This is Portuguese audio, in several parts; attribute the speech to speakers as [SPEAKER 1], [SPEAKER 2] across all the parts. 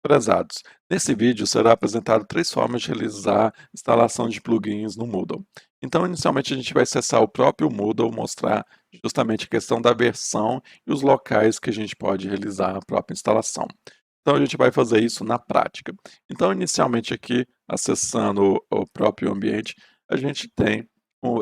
[SPEAKER 1] Prezados, nesse vídeo será apresentado três formas de realizar instalação de plugins no Moodle. Então, inicialmente, a gente vai acessar o próprio Moodle, mostrar justamente a questão da versão e os locais que a gente pode realizar a própria instalação. Então, a gente vai fazer isso na prática. Então, inicialmente aqui, acessando o próprio ambiente, a gente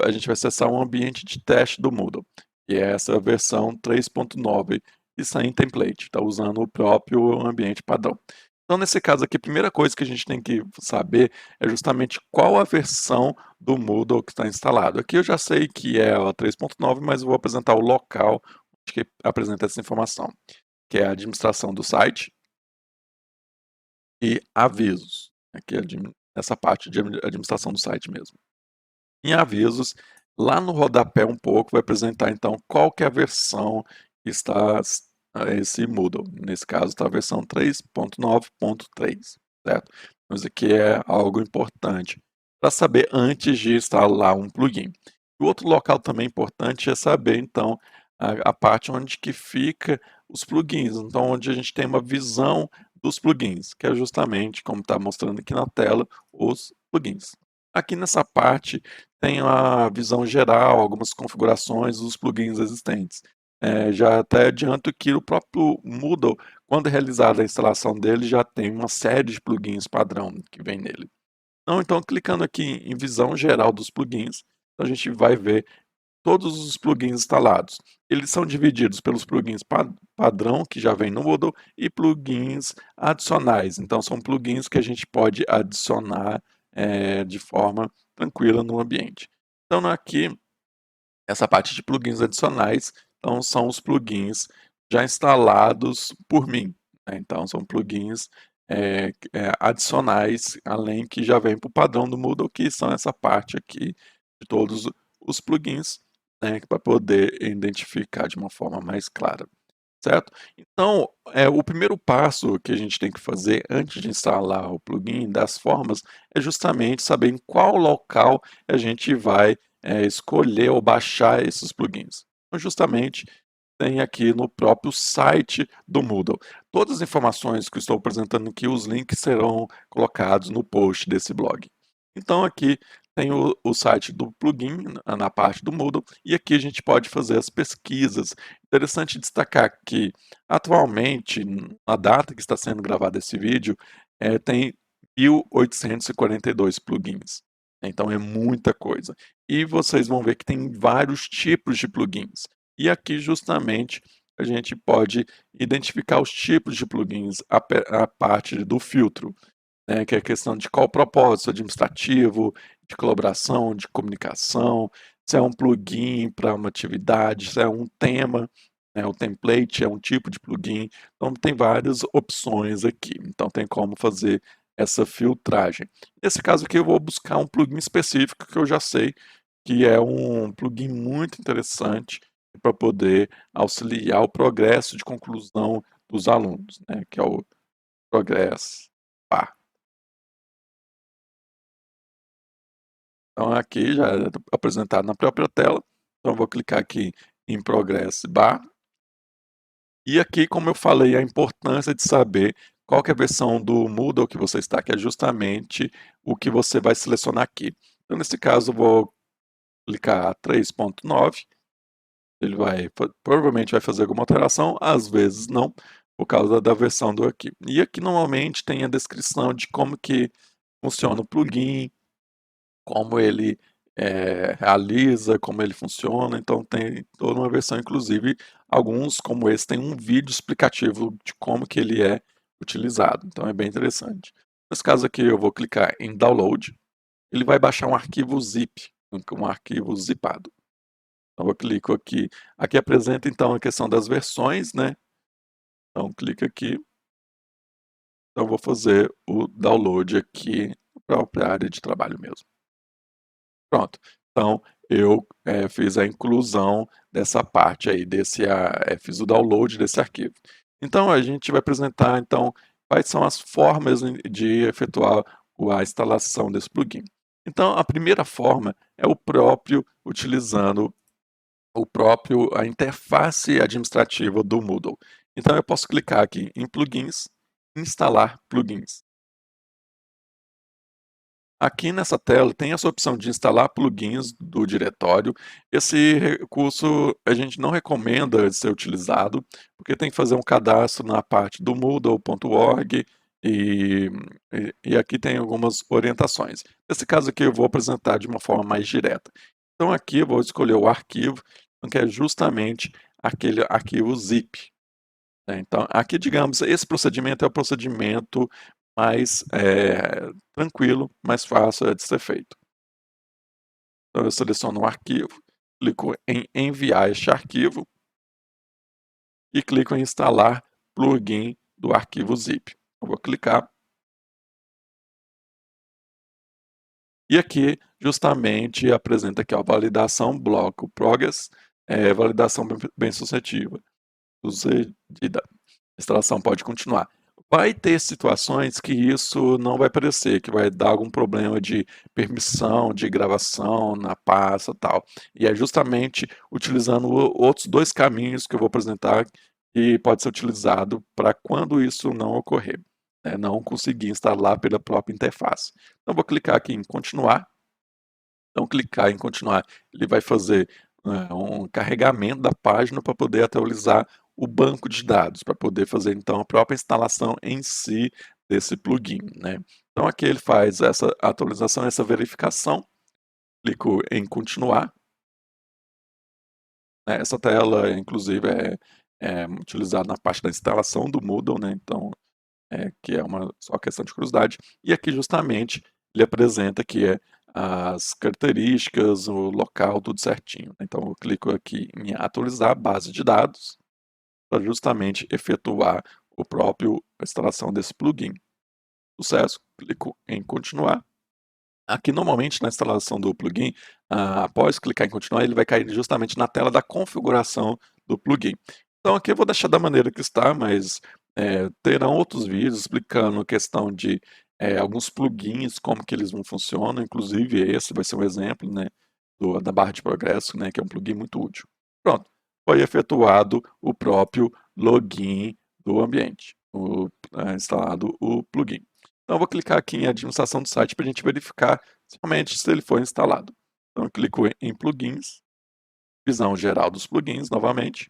[SPEAKER 1] a gente vai acessar um ambiente de teste do Moodle, que é essa versão 3.9 e sem template, está usando o próprio ambiente padrão. Então, nesse caso aqui, a primeira coisa que a gente tem que saber é justamente qual a versão do Moodle que está instalado. Aqui eu já sei que é a 3.9, mas eu vou apresentar o local que apresenta essa informação, que é a administração do site e avisos. Aqui é essa parte de administração do site mesmo. Em avisos, lá no rodapé um pouco, vai apresentar então qual que é a versão que está esse Moodle. Nesse caso, está a versão 3.9.3, certo? Então, isso aqui é algo importante para saber antes de instalar um plugin. O outro local também importante é saber, então, a parte onde que fica os plugins. Então, onde a gente tem uma visão dos plugins, que é justamente, como está mostrando aqui na tela, os plugins. Aqui nessa parte tem a visão geral, algumas configurações dos plugins existentes. Já até adianto que o próprio Moodle, quando é realizada a instalação dele, já tem uma série de plugins padrão que vem nele. Então, clicando aqui em visão geral dos plugins, a gente vai ver todos os plugins instalados. Eles são divididos pelos plugins padrão, que já vem no Moodle, e plugins adicionais. Então, são plugins que a gente pode adicionar de forma tranquila no ambiente. Então, aqui, essa parte de plugins adicionais, então, são os plugins já instalados por mim, né? Então, são plugins adicionais, além que já vem para o padrão do Moodle, que são essa parte aqui de todos os plugins, né, para poder identificar de uma forma mais clara, certo? Então, o primeiro passo que a gente tem que fazer antes de instalar o plugin das formas é justamente saber em qual local a gente vai escolher ou baixar esses plugins. Então, justamente tem aqui no próprio site do Moodle. Todas as informações que eu estou apresentando aqui, os links serão colocados no post desse blog. Então aqui tem o site do plugin na parte do Moodle e aqui a gente pode fazer as pesquisas. Interessante destacar que atualmente, na data que está sendo gravado esse vídeo, tem 1.842 plugins. Então é muita coisa. E vocês vão ver que tem vários tipos de plugins. E aqui justamente a gente pode identificar os tipos de plugins a parte do filtro, né, que é a questão de qual o propósito administrativo, de colaboração, de comunicação, se é um plugin para uma atividade, se é um tema, né, o template é um tipo de plugin, então tem várias opções aqui, então tem como fazer essa filtragem. Nesse caso aqui eu vou buscar um plugin específico que eu já sei que é um plugin muito interessante para poder auxiliar o progresso de conclusão dos alunos, né, que é o Progress Bar. Então aqui já é apresentado na própria tela, então eu vou clicar aqui em Progress Bar, e aqui, como eu falei, a importância de saber qual que é a versão do Moodle que você está, que é justamente o que você vai selecionar aqui. Então nesse caso eu vou clicar 3.9, ele provavelmente vai fazer alguma alteração, às vezes não, por causa da versão do aqui. E aqui normalmente tem a descrição de como que funciona o plugin, como ele realiza, como ele funciona, então tem toda uma versão, inclusive alguns como esse tem um vídeo explicativo de como que ele é utilizado, então é bem interessante. Nesse caso aqui eu vou clicar em download, ele vai baixar um arquivo zip, um arquivo zipado. Então eu clico aqui, aqui apresenta então a questão das versões, né, então clica aqui, então eu vou fazer o download aqui na própria área de trabalho mesmo. Pronto. Então, eu, fiz a inclusão dessa parte aí, fiz o download desse arquivo. Então, a gente vai apresentar, então, quais são as formas de efetuar a instalação desse plugin. Então, a primeira forma é o próprio utilizando a interface administrativa do Moodle. Então, eu posso clicar aqui em plugins, instalar plugins. Aqui nessa tela tem essa opção de instalar plugins do diretório. Esse recurso a gente não recomenda ser utilizado, porque tem que fazer um cadastro na parte do Moodle.org e, e aqui tem algumas orientações. Nesse caso aqui eu vou apresentar de uma forma mais direta. Então aqui eu vou escolher o arquivo, que é justamente aquele arquivo zip. Então, aqui, digamos, esse procedimento é o procedimento mais tranquilo, mais fácil de ser feito. Então, eu seleciono o arquivo, clico em enviar este arquivo e clico em instalar plugin do arquivo zip. Eu vou clicar. E aqui, justamente, apresenta aqui a validação bloco progress, validação bem-sucedida. A instalação pode continuar. Vai ter situações que isso não vai aparecer, que vai dar algum problema de permissão, de gravação na pasta, tal. E é justamente utilizando outros 2 caminhos que eu vou apresentar, que pode ser utilizado para quando isso não ocorrer, né, não conseguir instalar pela própria interface. Então vou clicar aqui em continuar. Então clicar em continuar, ele vai fazer, um carregamento da página para poder atualizar o banco de dados, para poder fazer então a própria instalação em si desse plugin, né. Então aqui ele faz essa atualização, essa verificação, clico em continuar, né, essa tela inclusive é utilizada na parte da instalação do Moodle, né, então, que é uma só questão de curiosidade. E aqui justamente ele apresenta que as características, o local, tudo certinho, né. Então eu clico aqui em atualizar a base de dados, para justamente efetuar a instalação desse plugin. Sucesso, clico em continuar. Aqui normalmente na instalação do plugin, após clicar em continuar, ele vai cair justamente na tela da configuração do plugin. Então aqui eu vou deixar da maneira que está, mas, terão outros vídeos explicando questão de, alguns plugins, como que eles não funcionam, inclusive esse vai ser um exemplo, né, da barra de progresso, né, que é um plugin muito útil. Pronto, foi efetuado o próprio login do ambiente, instalado o plugin. Então eu vou clicar aqui em administração do site para a gente verificar somente se ele foi instalado. Então eu clico em plugins, visão geral dos plugins novamente,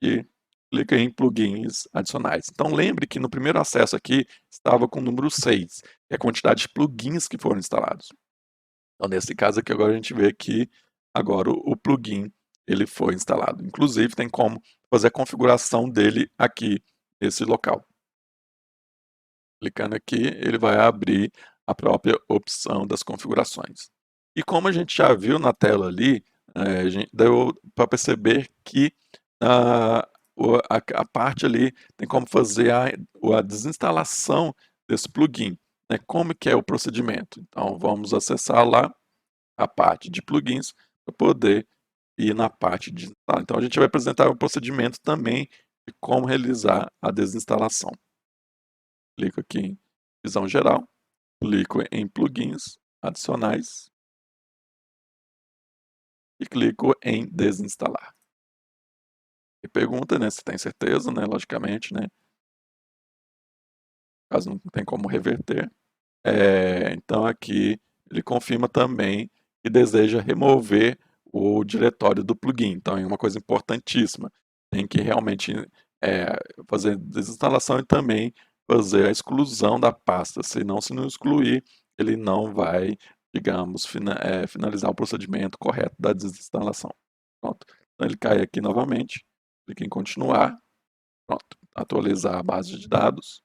[SPEAKER 1] e clico em plugins adicionais. Então lembre que no primeiro acesso aqui estava com o número 6, que é a quantidade de plugins que foram instalados. Então nesse caso aqui agora a gente vê que agora o plugin ele foi instalado. Inclusive tem como fazer a configuração dele aqui nesse local. Clicando aqui, ele vai abrir a própria opção das configurações. E como a gente já viu na tela ali, deu para perceber que a parte ali tem como fazer a desinstalação desse plugin, né? Como que é o procedimento? Então vamos acessar lá a parte de plugins para poder ir na parte de desinstalar. Então a gente vai apresentar o procedimento também de como realizar a desinstalação. Clico aqui em visão geral, clico em plugins adicionais e clico em desinstalar. E pergunta, né, se tem certeza, né, logicamente, né, caso não tem como reverter. Então aqui ele confirma também que deseja remover o diretório do plugin. Então é uma coisa importantíssima. Tem que realmente fazer desinstalação e também fazer a exclusão da pasta. Senão, se não excluir, ele não vai, digamos, finalizar o procedimento correto da desinstalação. Pronto. Então ele cai aqui novamente, clica em continuar, pronto, atualizar a base de dados.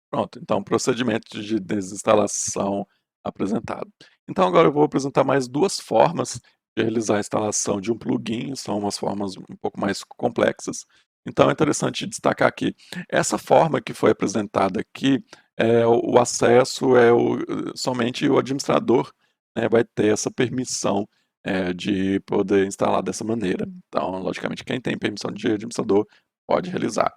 [SPEAKER 1] Pronto, então procedimento de desinstalação apresentado. Então agora eu vou apresentar mais 2 formas de realizar a instalação de um plugin, são umas formas um pouco mais complexas. Então é interessante destacar aqui, essa forma que foi apresentada aqui, o acesso somente o administrador, né, vai ter essa permissão, de poder instalar dessa maneira. Então, logicamente, quem tem permissão de administrador pode realizar.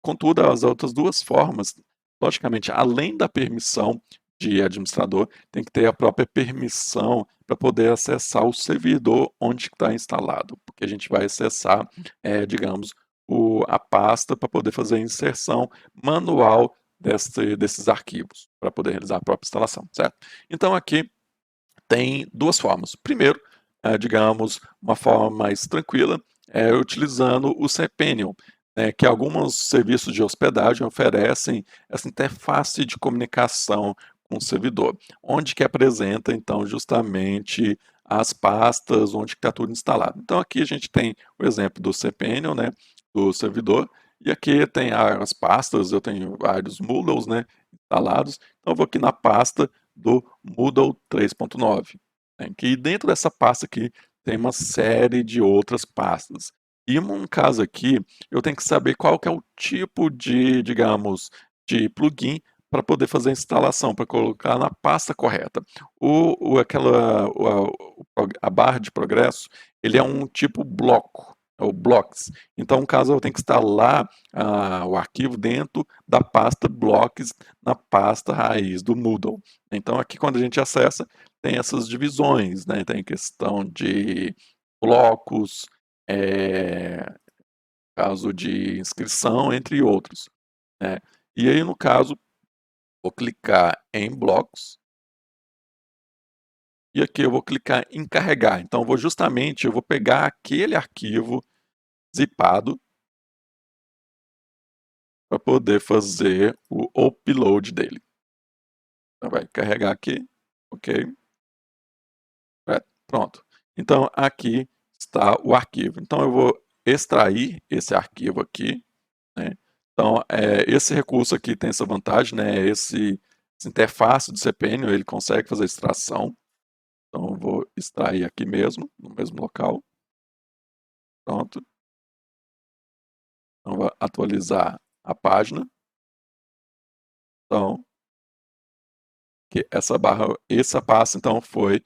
[SPEAKER 1] Contudo, as outras 2 formas, logicamente, além da permissão de administrador, tem que ter a própria permissão para poder acessar o servidor onde está instalado, porque a gente vai acessar, digamos, a pasta para poder fazer a inserção manual desses arquivos, para poder realizar a própria instalação, certo? Então aqui tem duas formas. Primeiro, digamos, uma forma mais tranquila, é utilizando o cPanel, que alguns serviços de hospedagem oferecem essa interface de comunicação com o servidor, onde que apresenta, então, justamente as pastas, onde está tudo instalado. Então, aqui a gente tem o exemplo do cPanel, do servidor, e aqui tem as pastas, eu tenho vários Moodles, instalados. Então, eu vou aqui na pasta do Moodle 3.9, que dentro dessa pasta aqui tem uma série de outras pastas. E um caso aqui, eu tenho que saber qual que é o tipo de, digamos, de plugin para poder fazer a instalação, para colocar na pasta correta. A barra de progresso, ele é um tipo bloco, é o blocks. Então, no caso, eu tenho que instalar o arquivo dentro da pasta blocks, na pasta raiz do Moodle. Então, aqui quando a gente acessa, tem essas divisões, tem questão de blocos, caso de inscrição, entre outros, né. E aí, no caso, vou clicar em blocos, e aqui eu vou clicar em carregar. Então, eu vou pegar aquele arquivo zipado para poder fazer o upload dele. Então, vai carregar aqui, ok. Pronto. Então, aqui está o arquivo. Então, eu vou extrair esse arquivo aqui, né. Então, esse recurso aqui tem essa vantagem, essa interface do cPanel, ele consegue fazer extração. Então, eu vou extrair aqui mesmo, no mesmo local. Pronto. Então, vou atualizar a página. Então, que essa pasta, então, foi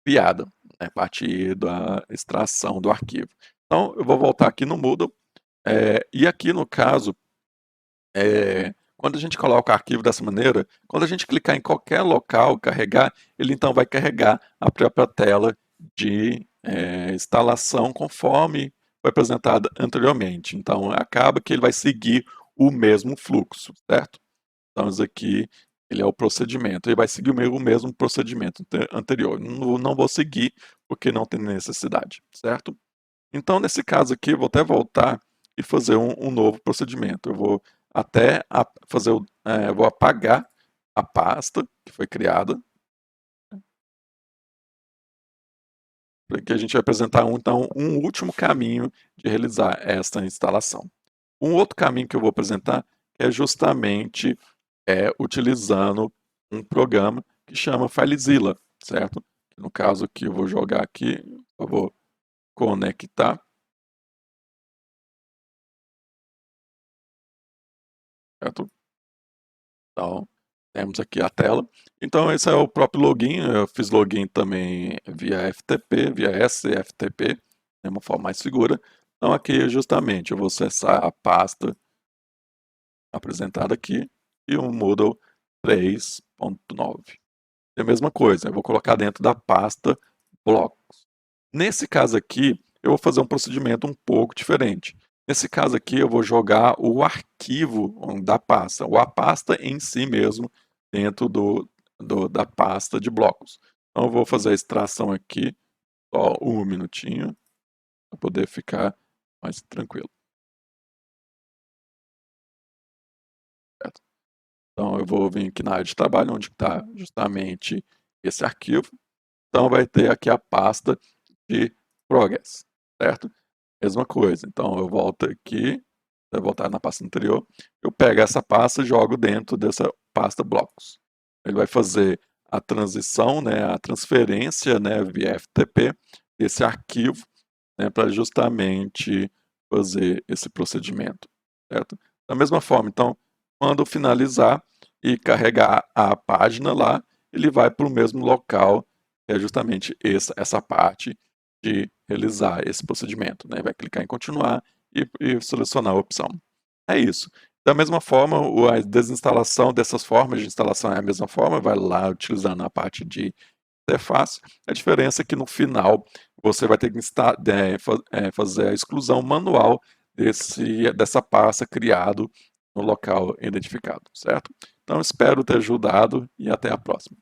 [SPEAKER 1] criada, a partir da extração do arquivo. Então, eu vou voltar aqui no Moodle, e aqui no caso, quando a gente coloca o arquivo dessa maneira, quando a gente clicar em qualquer local, carregar, ele então vai carregar a própria tela de instalação conforme foi apresentada anteriormente. Então, acaba que ele vai seguir o mesmo fluxo, certo? Então, isso aqui ele é o procedimento, ele vai seguir o mesmo procedimento anterior. Não vou seguir porque não tem necessidade, certo? Então, nesse caso aqui, eu vou até voltar e fazer um novo procedimento. Eu vou até vou apagar a pasta que foi criada, porque a gente vai apresentar então um último caminho de realizar esta instalação. Um outro caminho que eu vou apresentar é justamente utilizando um programa que chama FileZilla, certo? No caso aqui, eu vou jogar aqui, eu vou conectar, certo? Então, temos aqui a tela. Então, esse é o próprio login. Eu fiz login também via FTP, via SFTP, de uma forma mais segura. Então, aqui, justamente, eu vou acessar a pasta apresentada aqui e o Moodle 3.9. É a mesma coisa, eu vou colocar dentro da pasta blocos. Nesse caso aqui, eu vou fazer um procedimento um pouco diferente. Nesse caso aqui, eu vou jogar o arquivo da pasta, ou a pasta em si mesmo, dentro da pasta de blocos. Então, eu vou fazer a extração aqui, só um minutinho, para poder ficar mais tranquilo. Certo? Então, eu vou vir aqui na área de trabalho, onde está justamente esse arquivo. Então, vai ter aqui a pasta de progress, certo? Mesma coisa. Então, eu volto aqui, vai voltar na pasta anterior, eu pego essa pasta e jogo dentro dessa pasta blocos. Ele vai fazer a transição, a transferência, via FTP, desse arquivo, para justamente fazer esse procedimento, certo? Da mesma forma, então, quando finalizar e carregar a página lá, ele vai para o mesmo local, que é justamente essa parte de realizar esse procedimento, Vai clicar em continuar e selecionar a opção. É isso. Da mesma forma, a desinstalação dessas formas de instalação é a mesma forma, vai lá utilizando a parte de interface. A diferença é que no final você vai ter que fazer a exclusão manual dessa pasta criado no local identificado, certo? Então espero ter ajudado e até a próxima.